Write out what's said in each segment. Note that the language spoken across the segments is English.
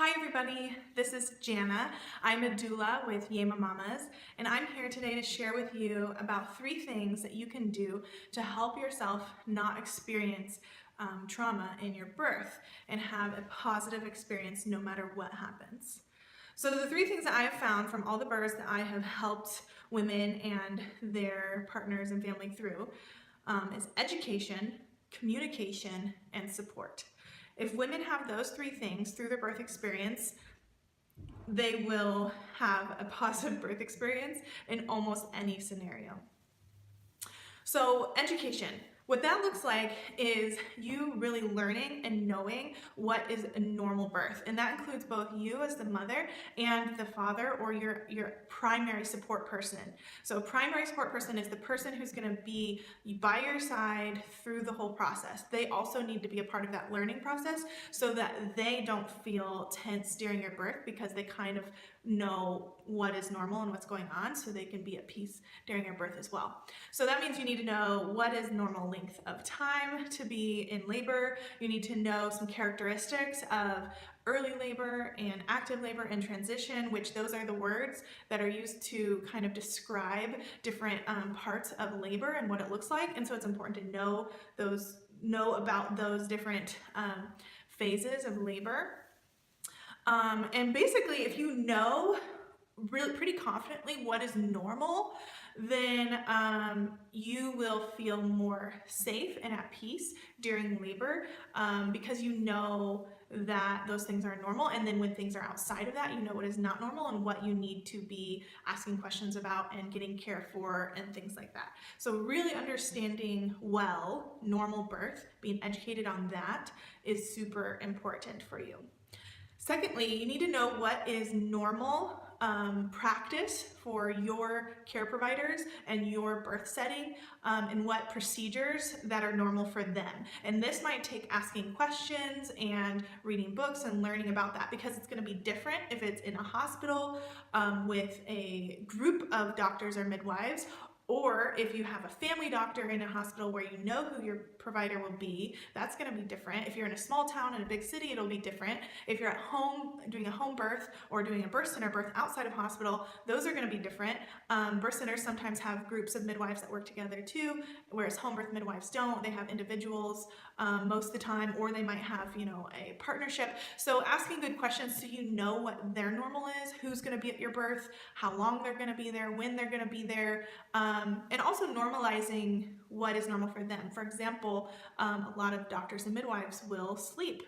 Hi everybody, this is Jana. I'm a doula with Yema Mamas, and I'm here today to share with you about 3 things that you can do to help yourself not experience trauma in your birth and have a positive experience no matter what happens. So the 3 things that I have found from all the births that I have helped women and their partners and family through is education, communication, and support. If women have those 3 things through their birth experience, they will have a positive birth experience in almost any scenario. So education, what that looks like is you really learning and knowing what is a normal birth. And that includes both you as the mother and the father or your primary support person. So a primary support person is the person who's going to be by your side through the whole process. They also need to be a part of that learning process so that they don't feel tense during your birth because they kind of know what is normal and what's going on so they can be at peace during your birth as well. So that means you need to know what is normal length of time to be in labor. You need to know some characteristics of early labor and active labor and transition, which those are the words that are used to kind of describe different parts of labor and what it looks like. And so it's important to know about those different phases of labor. And basically, if you know really pretty confidently what is normal, then you will feel more safe and at peace during labor because you know that those things are normal. And then when things are outside of that, you know what is not normal and what you need to be asking questions about and getting care for and things like that. So really understanding well normal birth, being educated on that is super important for you. Secondly, you need to know what is normal practice for your care providers and your birth setting and what procedures that are normal for them. And this might take asking questions and reading books and learning about that because it's going to be different if it's in a hospital with a group of doctors or midwives, or if you have a family doctor in a hospital where you know who your provider will be, that's going to be different. If you're in a small town in a big city, it'll be different. If you're at home doing a home birth or doing a birth center birth outside of hospital, those are going to be different. Birth centers sometimes have groups of midwives that work together too, whereas home birth midwives don't. They have individuals most of the time, or they might have, a partnership. So asking good questions so you know what their normal is, who's going to be at your birth, how long they're going to be there, when they're going to be there, and also normalizing what is normal for them. For example, a lot of doctors and midwives will sleep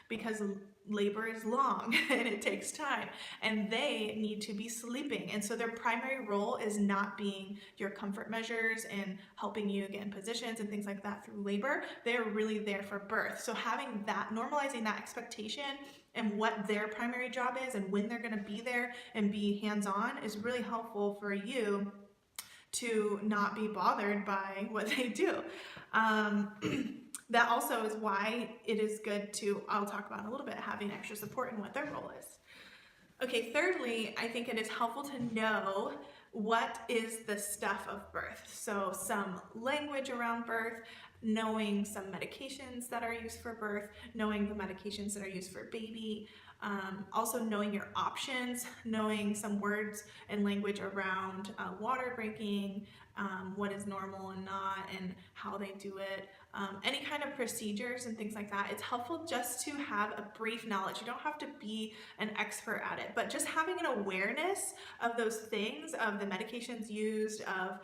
because labor is long and it takes time and they need to be sleeping. And so their primary role is not being your comfort measures and helping you get in positions and things like that through labor. They're really there for birth. So having that, normalizing that expectation and what their primary job is and when they're going to be there and be hands-on is really helpful for you to not be bothered by what they do. That also is why it is good to, I'll talk about in a little bit, having extra support and what their role is. Okay, thirdly, I think it is helpful to know what is the stuff of birth. So some language around birth, knowing some medications that are used for birth, knowing the medications that are used for baby, also knowing your options, knowing some words and language around water breaking, what is normal and not, and how they do it, any kind of procedures and things like that. It's helpful just to have a brief knowledge. You don't have to be an expert at it, but just having an awareness of those things, of the medications used, of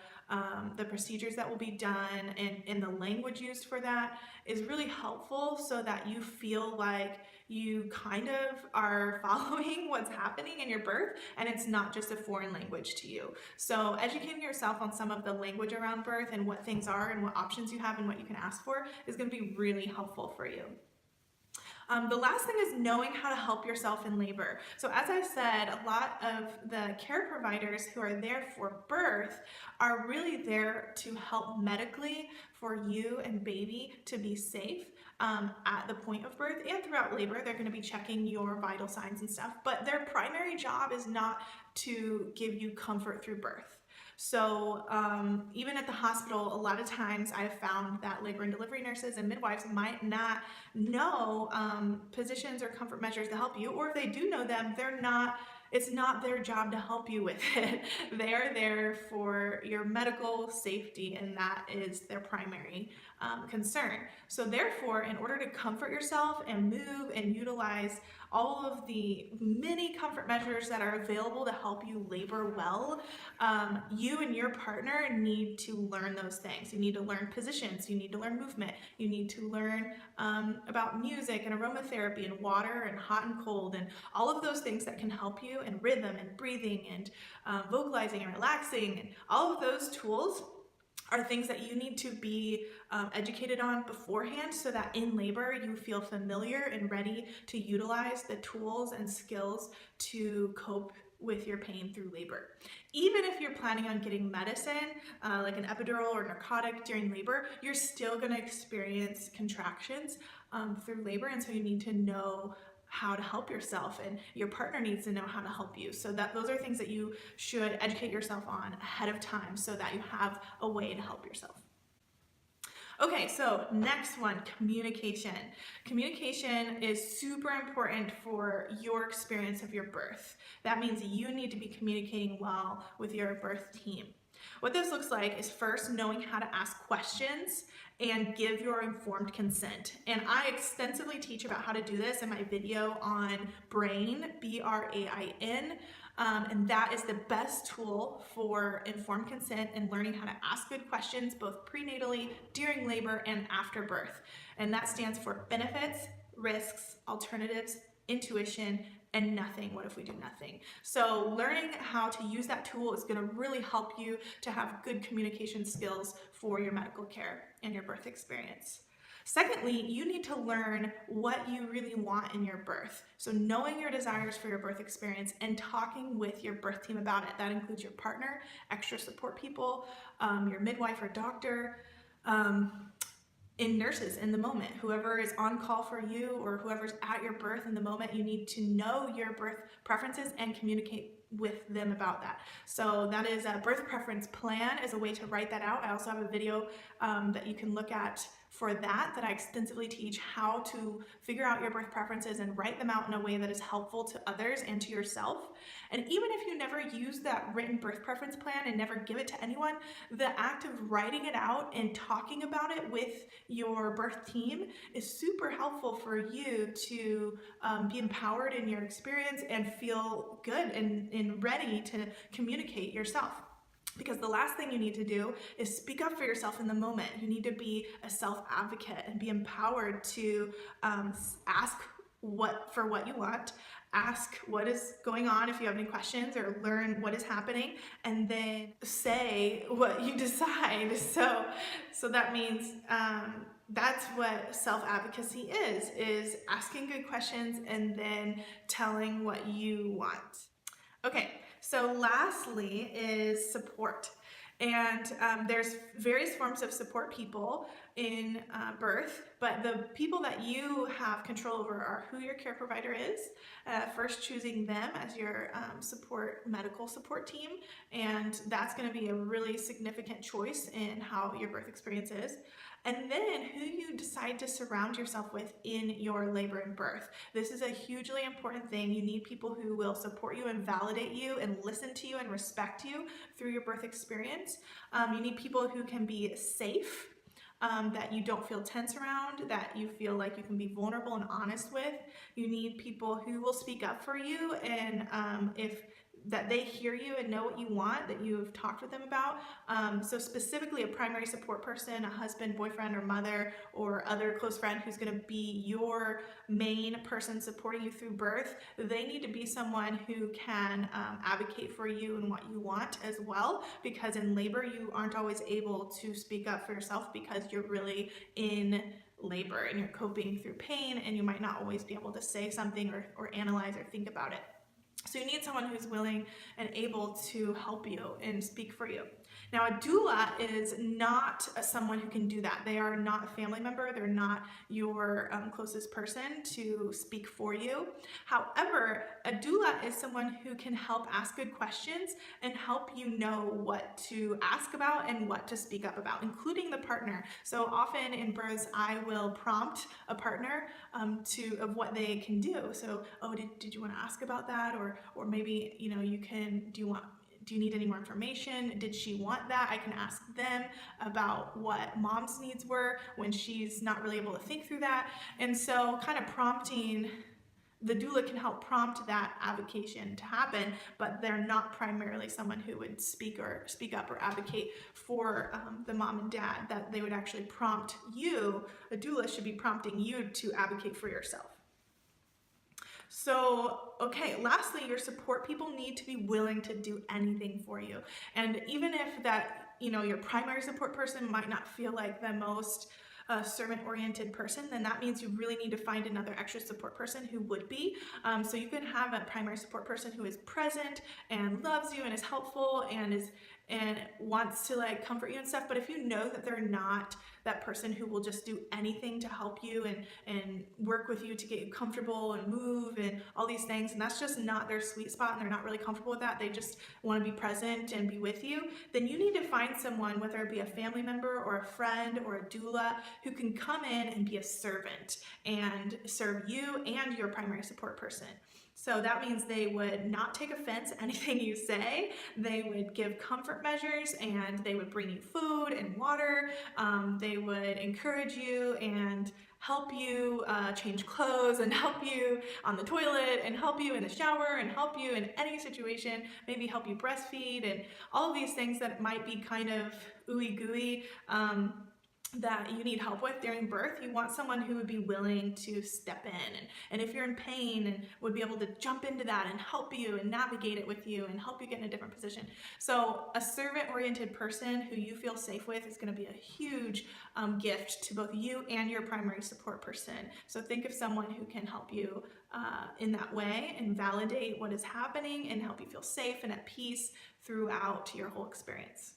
the procedures that will be done, and the language used for that is really helpful so that you feel like you kind of are following what's happening in your birth and it's not just a foreign language to you. So educating yourself on some of the language around birth and what things are and what options you have and what you can ask for is going to be really helpful for you. The last thing is knowing how to help yourself in labor. So as I said, a lot of the care providers who are there for birth are really there to help medically for you and baby to be safe at the point of birth and throughout labor. They're going to be checking your vital signs and stuff, but their primary job is not to give you comfort through birth. So even at the hospital, a lot of times I've found that labor and delivery nurses and midwives might not know positions or comfort measures to help you, or if they do know them, it's not their job to help you with it. They are there for your medical safety, and that is their primary concern. So therefore, in order to comfort yourself and move and utilize all of the many comfort measures that are available to help you labor well, you and your partner need to learn those things. You need to learn positions, you need to learn movement, you need to learn about music and aromatherapy and water and hot and cold and all of those things that can help you, and rhythm and breathing and vocalizing and relaxing, and all of those tools are things that you need to be educated on beforehand, so that in labor you feel familiar and ready to utilize the tools and skills to cope with your pain through labor. Even if you're planning on getting medicine, like an epidural or narcotic during labor, you're still going to experience contractions through labor, and so you need to know how to help yourself, and your partner needs to know how to help you. So that those are things that you should educate yourself on ahead of time, so that you have a way to help yourself. Okay, so next one, communication. Communication is super important for your experience of your birth. That means you need to be communicating well with your birth team. What this looks like is first knowing how to ask questions and give your informed consent. And I extensively teach about how to do this in my video on BRAIN, B-R-A-I-N. And that is the best tool for informed consent and learning how to ask good questions both prenatally, during labor, and after birth. And that stands for benefits, risks, alternatives, intuition, and nothing. What if we do nothing? So learning how to use that tool is going to really help you to have good communication skills for your medical care and your birth experience. Secondly, you need to learn what you really want in your birth. So knowing your desires for your birth experience and talking with your birth team about it. That includes your partner, extra support people, your midwife or doctor, and nurses in the moment. Whoever is on call for you or whoever's at your birth in the moment, you need to know your birth preferences and communicate with them about that. So that is a birth preference plan, is a way to write that out. I also have a video that you can look at for that I extensively teach how to figure out your birth preferences and write them out in a way that is helpful to others and to yourself. And even if you never use that written birth preference plan and never give it to anyone, the act of writing it out and talking about it with your birth team is super helpful for you to be empowered in your experience and feel good and ready to communicate yourself. Because the last thing you need to do is speak up for yourself in the moment. You need to be a self-advocate and be empowered to ask for what you want, ask what is going on if you have any questions, or learn what is happening, and then say what you decide. So that means that's what self-advocacy is asking good questions and then telling what you want. Okay, so lastly is support. And there's various forms of support people in birth, but the people that you have control over are who your care provider is, first choosing them as your medical support team, and that's going to be a really significant choice in how your birth experience is. And then who you decide to surround yourself with in your labor and birth. This is a hugely important thing. You need people who will support you and validate you and listen to you and respect you through your birth experience. You need people who can be safe, that you don't feel tense around, that you feel like you can be vulnerable and honest with. You need people who will speak up for you, and that they hear you and know what you want, that you've talked with them about. So specifically a primary support person, a husband, boyfriend, or mother, or other close friend who's going to be your main person supporting you through birth. They need to be someone who can advocate for you and what you want as well, because in labor you aren't always able to speak up for yourself because you're really in labor and you're coping through pain, and you might not always be able to say something or analyze or think about it. So you need someone who's willing and able to help you and speak for you. Now, a doula is not someone who can do that. They are not a family member. They're not your closest person to speak for you. However, a doula is someone who can help ask good questions and help you know what to ask about and what to speak up about, including the partner. So often in births, I will prompt a partner of what they can do. So, oh, did you want to ask about that? Or maybe, do you need any more information? Did she want that? I can ask them about what mom's needs were when she's not really able to think through that. And so kind of prompting, the doula can help prompt that avocation to happen, but they're not primarily someone who would speak up or advocate for the mom and dad, that they would actually prompt you. A doula should be prompting you to advocate for yourself. So, okay, lastly, your support people need to be willing to do anything for you. And even if that, your primary support person might not feel like the most servant-oriented person, then that means you really need to find another extra support person who would be. So you can have a primary support person who is present and loves you and is helpful and wants to like comfort you and stuff. But if you know that they're not that person who will just do anything to help you and work with you to get you comfortable and move and all these things, and that's just not their sweet spot and they're not really comfortable with that, they just want to be present and be with you, then you need to find someone, whether it be a family member or a friend or a doula, who can come in and be a servant and serve you and your primary support person. So that means they would not take offense at anything you say. They would give comfort measures and they would bring you food and water. They would encourage you and help you change clothes and help you on the toilet and help you in the shower and help you in any situation, maybe help you breastfeed and all of these things that might be kind of ooey gooey. That you need help with during birth. You want someone who would be willing to step in and if you're in pain and would be able to jump into that and help you and navigate it with you and help you get in a different position. So a servant-oriented person who you feel safe with is going to be a huge gift to both you and your primary support person. So think of someone who can help you in that way and validate what is happening and help you feel safe and at peace throughout your whole experience.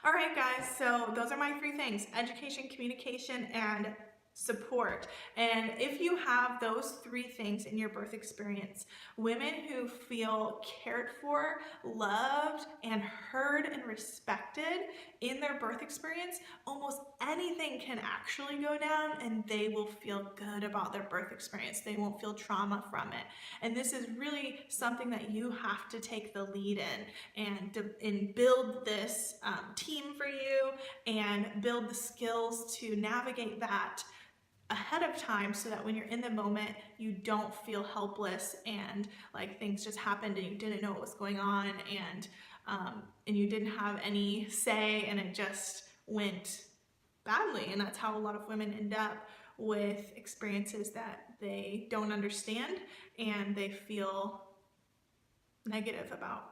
All right, guys, so those are my 3 things: education, communication, and support. And if you have those 3 things in your birth experience, women who feel cared for, loved, and heard and respected in their birth experience, almost anything can actually go down and they will feel good about their birth experience. They won't feel trauma from it. And this is really something that you have to take the lead in and build this team for you and build the skills to navigate that ahead of time so that when you're in the moment, you don't feel helpless and like things just happened and you didn't know what was going on and you didn't have any say and it just went badly. And that's how a lot of women end up with experiences that they don't understand and they feel negative about.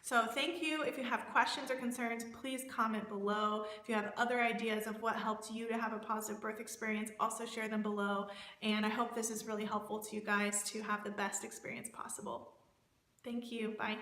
So thank you. If you have questions or concerns, please comment below. If you have other ideas of what helped you to have a positive birth experience, also share them below. And I hope this is really helpful to you guys to have the best experience possible. Thank you. Bye.